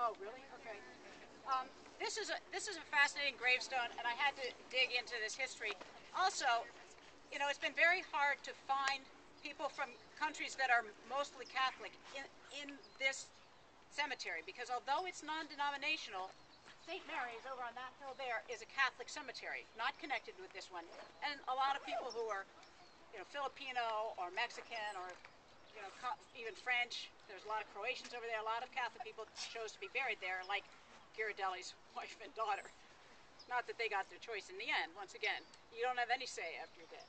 Oh, really? Okay. This is a fascinating gravestone, and I had to dig into this history. Also, it's been very hard to find people from countries that are mostly Catholic in this cemetery, because although it's non-denominational, St. Mary's over on that hill there is a Catholic cemetery, not connected with this one. And a lot of people who are, Filipino or Mexican or, even French, there's a lot of Croatians over there, a lot of Catholic people chose to be buried there, like Ghirardelli's wife and daughter. Not that they got their choice in the end. Once again, you don't have any say after you're dead.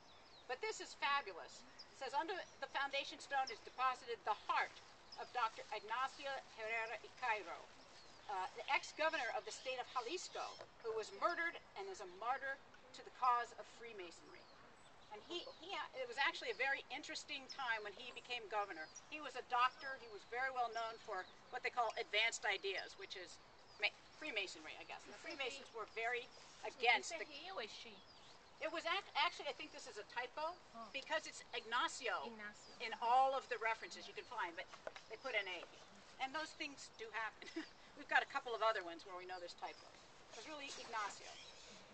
But this is fabulous. It says under the foundation stone is deposited the heart of Dr. Ignacio Herrera y Cairo, the ex-governor of the state of Jalisco, who was murdered and is a martyr to the cause of Freemasonry. And it was actually a very interesting time when he became governor. He was a doctor. He was very well known for what they call advanced ideas, which is Freemasonry, I guess. And the Freemasons were very against the... He or is she? It was actually, I think this is a typo, because it's Ignacio in all of the references you can find, but they put an A. And those things do happen. We've got a couple of other ones where we know there's typos. It was really Ignacio.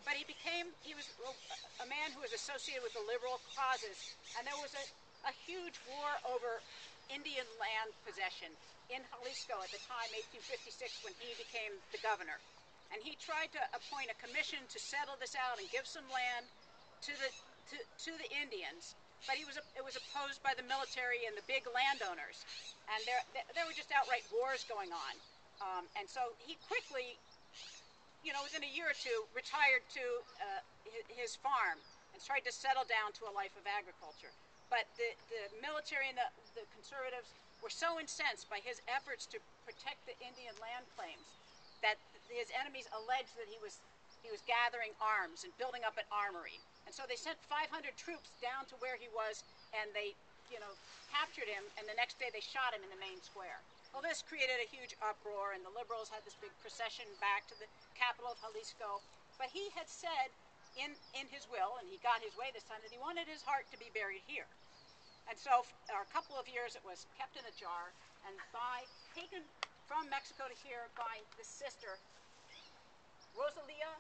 But he was a man who was associated with the liberal causes, and there was a huge war over Indian land possession in Jalisco at the time, 1856, when he became the governor. And he tried to appoint a commission to settle this out and give some land to the Indians, but it was opposed by the military and the big landowners, and there were just outright wars going on. And so he quickly, within a year or two, retired to his farm and tried to settle down to a life of agriculture. But the military and the conservatives were so incensed by his efforts to protect the Indian land claims that his enemies alleged that he was gathering arms and building up an armory. And so they sent 500 troops down to where he was, and they, captured him, and the next day they shot him in the main square. Well, this created a huge uproar, and the liberals had this big procession back to the capital of Jalisco. But he had said in his will, and he got his way this time, that he wanted his heart to be buried here. And so for a couple of years it was kept in a jar, and taken from Mexico to here by the sister, Rosalia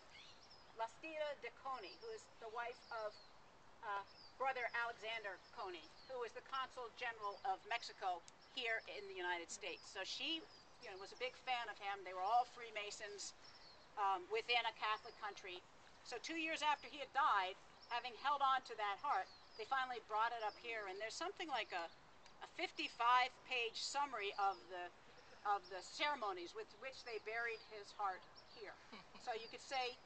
Lastira de Coney, who is the wife of brother Alexander Coney, who was the consul general of Mexico here in the United States. So she, was a big fan of him. They were all Freemasons within a Catholic country. So 2 years after he had died, having held on to that heart, they finally brought it up here, and there's something like a 55-page summary of the ceremonies with which they buried his heart here. So you could say,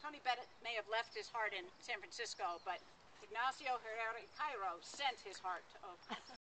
Tony Bennett may have left his heart in San Francisco, but Ignacio Herrera y Cairo sent his heart to Oakland.